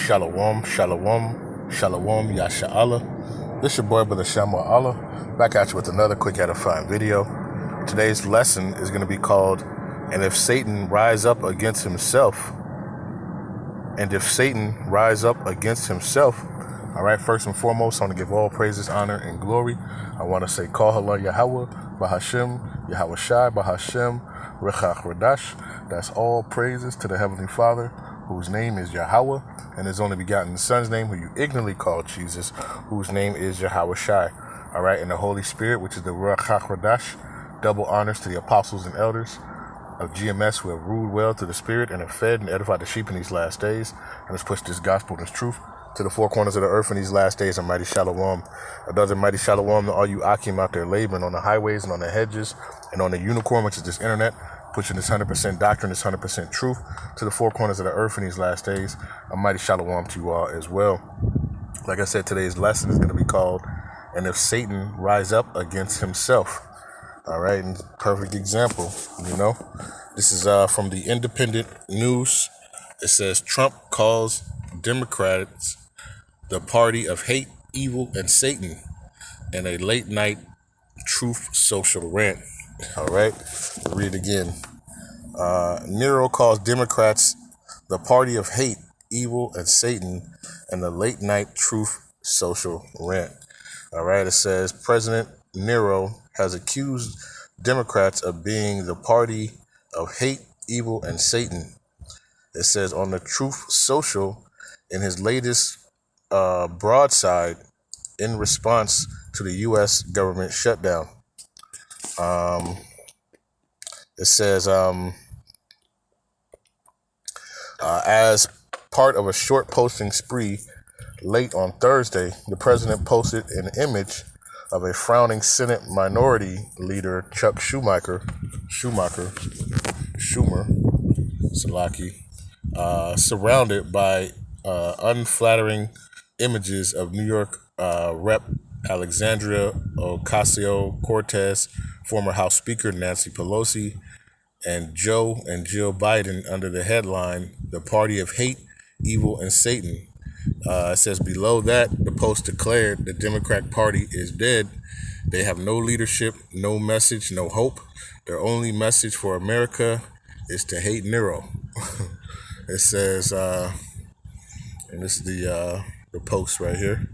Shalom, shalom, shalom, yasha'Allah. This your boy, Brother Shamwa Allah, back at you with another quick edifying video. Today's lesson is going to be called, And If Satan Rise Up Against Himself. And if Satan rise up against himself. All right, first and foremost, I want to give all praises, honor, and glory. I want to say, Halal, Yahawah, Bahasham, Yahawashi, Bahasham, Qadash. That's all praises to the Heavenly Father, whose name is Yahawah, and His only begotten Son's name, who you ignorantly call Jesus, whose name is Yahawashi. All right, and the Holy Spirit, which is the Rawchaa Qadash. Double honors to the apostles and elders of GMS who have ruled well through the Spirit and have fed and edified the sheep in these last days, and has pushed this gospel, this truth, to the four corners of the earth in these last days. And mighty shalom. Another mighty shalom to all you Akim out there laboring on the highways and on the hedges and on the unicorn, which is this internet, pushing this 100% doctrine, this 100% truth to the four corners of the earth in these last days. A mighty shalom to you all as well. Like I said, today's lesson is going to be called, And If Satan Rise Up Against Himself. All right, and perfect example, This is from the Independent News. It says, Trump calls Democrats the party of hate, evil, and Satan in a late night truth social rant. All right, read it again. Nero calls Democrats the party of hate, evil, and Satan in the late night truth social rant. All right, it says President Nero has accused Democrats of being the party of hate, evil, and Satan. It says on the Truth Social in his latest broadside in response to the U.S. government shutdown. It says as part of a short posting spree late on Thursday, the president posted an image of a frowning Senate Minority Leader Chuck Schumer, surrounded by unflattering images of New York Rep. Alexandria Ocasio-Cortez, former House Speaker Nancy Pelosi, and Joe and Jill Biden under the headline, The Party of Hate, Evil, and Satan. It says below that, the post declared the Democratic Party is dead. They have no leadership, no message, no hope. Their only message for America is to hate Nero. It says, and this is the post right here.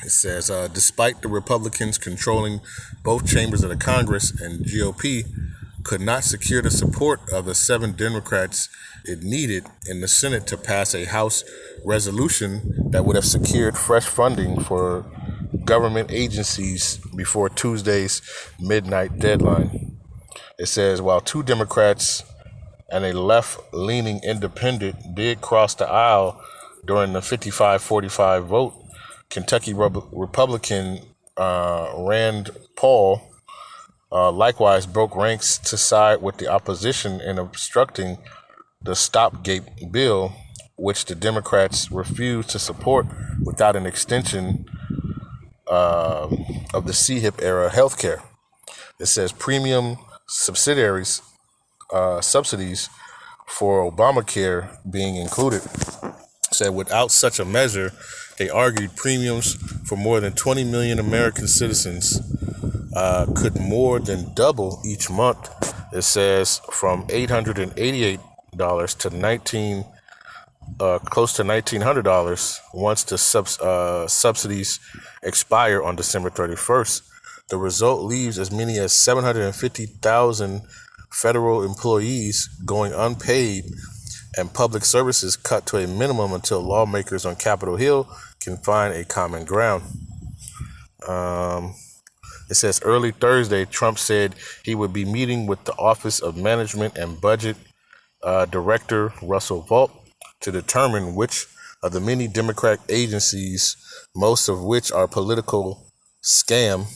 It says, despite the Republicans controlling both chambers of the Congress and GOP could not secure the support of the 7 Democrats it needed in the Senate to pass a House resolution that would have secured fresh funding for government agencies before Tuesday's midnight deadline. It says, while 2 Democrats and a left-leaning independent did cross the aisle during the 55-45 vote, Kentucky Republican Rand Paul likewise broke ranks to side with the opposition in obstructing the stopgate bill, which the Democrats refused to support without an extension of the CHIP era health care. It says premium subsidies for Obamacare being included. It said without such a measure, they argued premiums for more than 20 million American citizens could more than double each month. It says from $888 to close to $1,900 once the subsidies expire on December 31st. The result leaves as many as 750,000 federal employees going unpaid and public services cut to a minimum until lawmakers on Capitol Hill can find a common ground. It says early Thursday, Trump said he would be meeting with the Office of Management and Budget Director Russell Vought to determine which of the many Democratic agencies, most of which are political scam,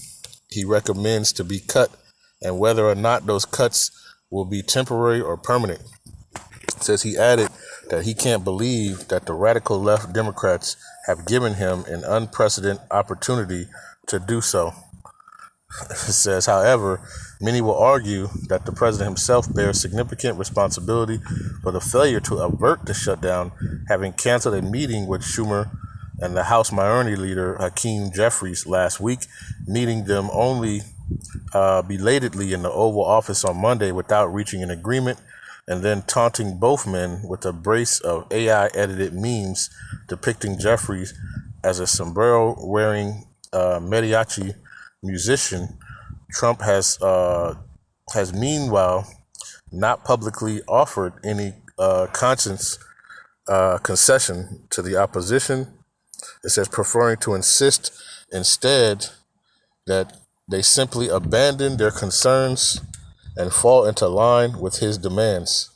he recommends to be cut, and whether or not those cuts will be temporary or permanent. It says he added that he can't believe that the radical left Democrats have given him an unprecedented opportunity to do so. It says, however, many will argue that the president himself bears significant responsibility for the failure to avert the shutdown, having canceled a meeting with Schumer and the House Minority Leader Hakeem Jeffries last week, meeting them only belatedly in the Oval Office on Monday without reaching an agreement, and then taunting both men with a brace of AI-edited memes depicting Jeffries as a sombrero-wearing mariachi musician. Trump has meanwhile not publicly offered any conscience concession to the opposition. It says, preferring to insist instead that they simply abandon their concerns and fall into line with his demands.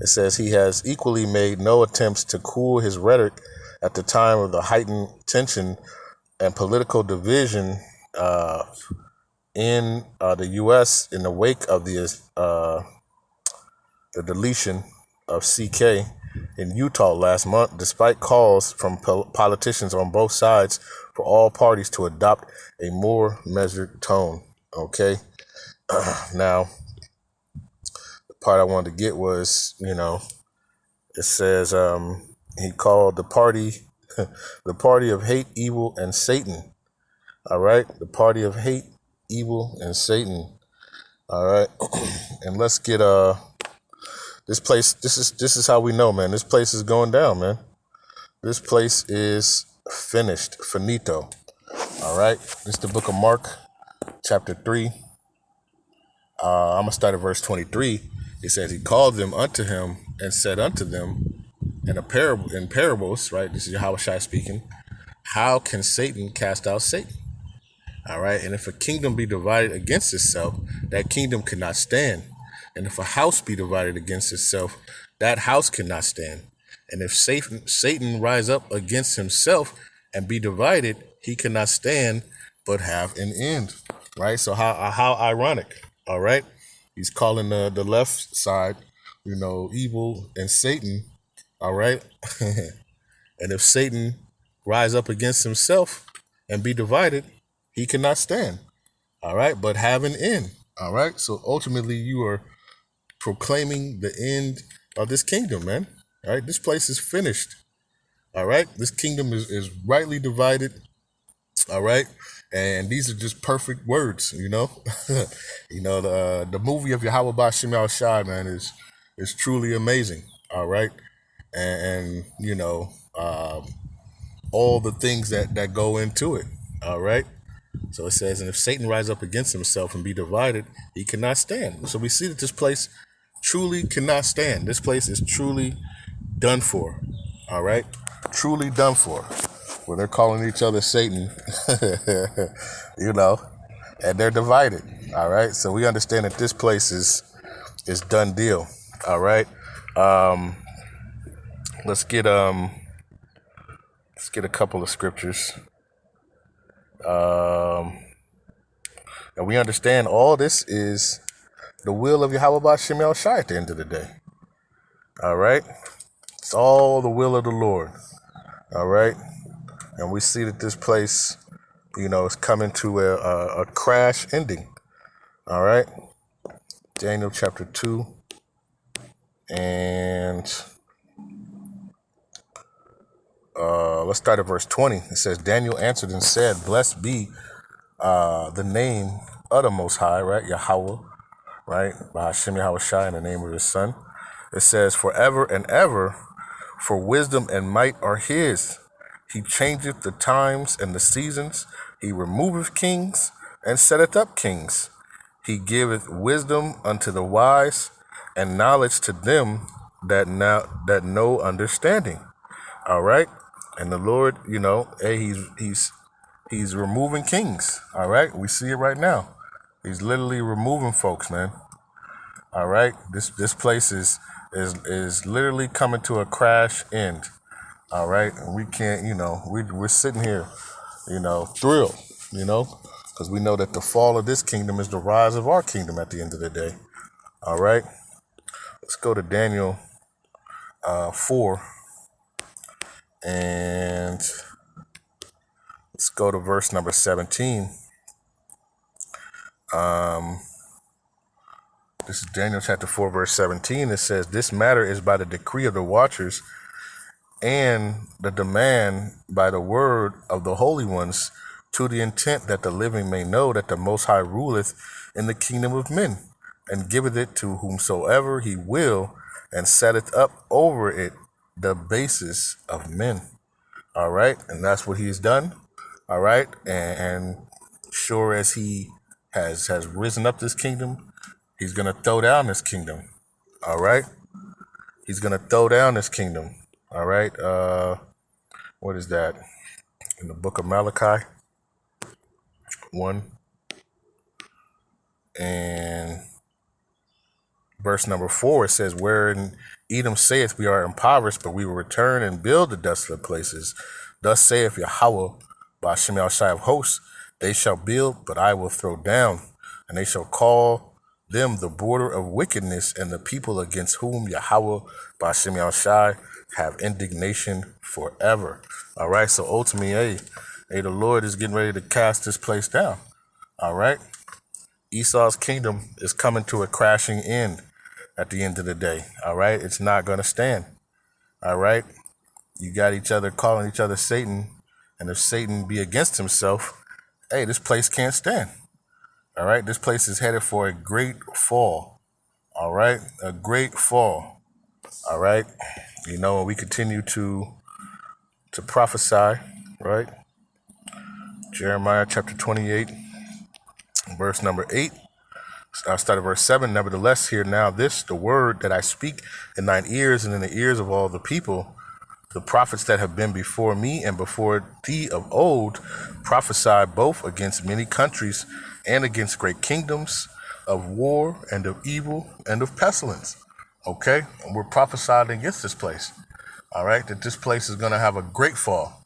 It says he has equally made no attempts to cool his rhetoric at the time of the heightened tension and political division in the U.S. in the wake of the deletion of CK in Utah last month, despite calls from politicians on both sides for all parties to adopt a more measured tone. Okay, now the part I wanted to get was, it says he called the party the party of hate, evil, and Satan. All right, the party of hate, evil, and Satan. All right, and let's get this place. This is how we know, man. This place is going down, man. This place is finished, finito. All right, this is the book of Mark, chapter 3. I'm gonna start at verse 23. It says, he called them unto him and said unto them in parables, right? This is Yahawashi speaking. How can Satan cast out Satan? All right, and if a kingdom be divided against itself, that kingdom cannot stand. And if a house be divided against itself, that house cannot stand. And if Satan rise up against himself and be divided, he cannot stand, but have an end. Right? So how ironic. All right, he's calling the left side, evil and Satan. All right, and if Satan rise up against himself and be divided, he cannot stand. All right, but have an end. All right, so ultimately you are proclaiming the end of this kingdom, man. All right, this place is finished. All right, this kingdom is rightly divided. All right, and these are just perfect words, the movie of Yahawah Bahasham, man, is truly amazing. All right, and all the things that go into it. All right. So it says, and if Satan rise up against himself and be divided, he cannot stand. So we see that this place truly cannot stand. This place is truly done for. All right? Truly done for. Where they're calling each other Satan, and they're divided. All right? So we understand that this place is done deal. All right? Let's get a couple of scriptures. And we understand all this is the will of Yahawah Bahasham Shai at the end of the day. All right? It's all the will of the Lord. All right? And we see that this place, is coming to a crash ending. All right? Daniel chapter 2. And let's start at verse 20. It says, Daniel answered and said, blessed be the name of the Most High, right? Yahawah, right? Bahasham Yahawashi, in the name of his son. It says, forever and ever, for wisdom and might are his. He changeth the times and the seasons. He removeth kings and setteth up kings. He giveth wisdom unto the wise and knowledge to them that know understanding. All right. And the Lord, hey, he's removing kings. All right. We see it right now. He's literally removing folks, man. All right. This place is literally coming to a crash end. All right. And we can't, we're sitting here, thrilled, because we know that the fall of this kingdom is the rise of our kingdom at the end of the day. All right. Let's go to Daniel 4 and let's go to verse number 17. This is Daniel chapter 4, verse 17. It says, this matter is by the decree of the watchers and the demand by the word of the holy ones, to the intent that the living may know that the Most High ruleth in the kingdom of men, and giveth it to whomsoever he will, and setteth up over it the basest of men. All right, and that's what he's done. All right, and sure as he has risen up this kingdom, he's gonna throw down this kingdom. All right, he's gonna throw down this kingdom. All right, what is that? In the book of Malachi 1 and verse number 4, it says, wherein Edom saith, we are impoverished, but we will return and build the desolate places. Thus saith Yahawah, Bahasham of hosts, they shall build, but I will throw down, and they shall call them the border of wickedness, and the people against whom Yahawah, Bahasham have indignation forever. All right, so ultimately, hey, the Lord is getting ready to cast this place down. All right, Esau's kingdom is coming to a crashing end at the end of the day. All right, it's not going to stand. All right, you got each other calling each other Satan, and if Satan be against himself, hey, this place can't stand. All right, this place is headed for a great fall. All right, a great fall. All right, you know, we continue to prophesy, right? Jeremiah chapter 28, verse number 8. I started verse 7. Nevertheless, hear now this, the word that I speak in thine ears and in the ears of all the people. The prophets that have been before me and before thee of old prophesied both against many countries and against great kingdoms, of war and of evil and of pestilence. Okay? And we're prophesying against this place. All right? That this place is going to have a great fall.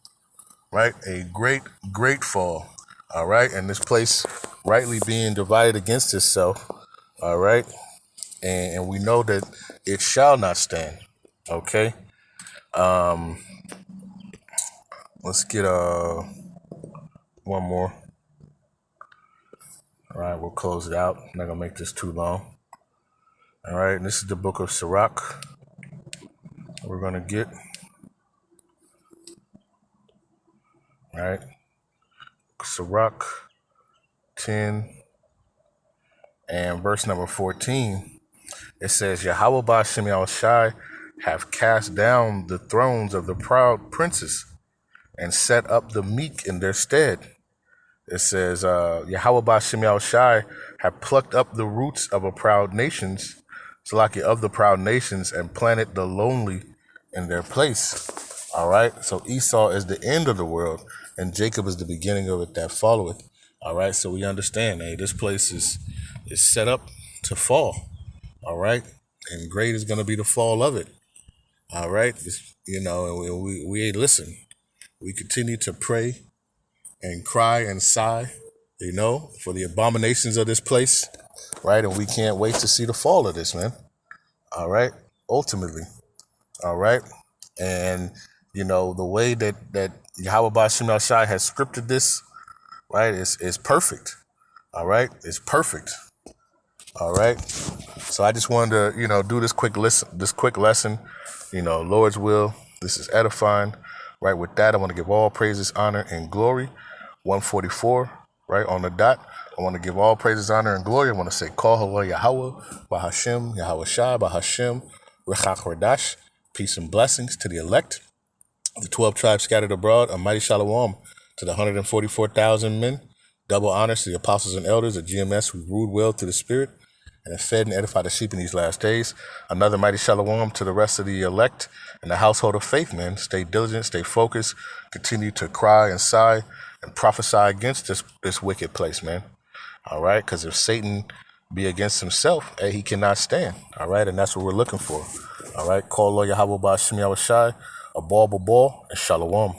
Right? A great fall. All right? And this place rightly being divided against itself. All right? And we know that it shall not stand. Okay? Let's get one more. All right, we'll close it out. I'm not gonna make this too long. All right, and this is the book of Sirach. We're gonna get. All right, Sirach 10 and verse number 14. It says, Yahawah Bahasham have cast down the thrones of the proud princes and set up the meek in their stead. It says, Yahawah Bahasham have plucked up the roots of a proud nations, Salaki of the proud nations, and planted the lonely in their place. All right. So Esau is the end of the world, and Jacob is the beginning of it that followeth. All right. So we understand, hey, this place is set up to fall. All right. And great is going to be the fall of it. All right. You know, and we listen. We continue to pray and cry and sigh, you know, for the abominations of this place, right? And we can't wait to see the fall of this, man. All right, ultimately, all right, and you know the way that Yahawah Bahasham has scripted this, right, is perfect. All right, it's perfect. All right, so I just wanted to, you know, do this quick lesson, you know, Lord's will. This is edifying. Right, with that, I want to give all praises, honor, and glory. 144, right, on the dot. I want to give all praises, honor, and glory. I want to say, Call Halal Yahawah, Bahasham, Yahawashi, Bahasham, Qadash. Peace and blessings to the elect, the 12 tribes scattered abroad, a mighty shalom to the 144,000 men. Double honors to the apostles and elders of GMS who ruled well through the Spirit and have fed and edified the sheep in these last days. Another mighty shalom to the rest of the elect and the household of faith, man. Stay diligent, stay focused, continue to cry and sigh and prophesy against this wicked place, man. All right, because if Satan be against himself, he cannot stand. All right, and that's what we're looking for. All right, call Yahawah Bahasham, a ball, and shalom.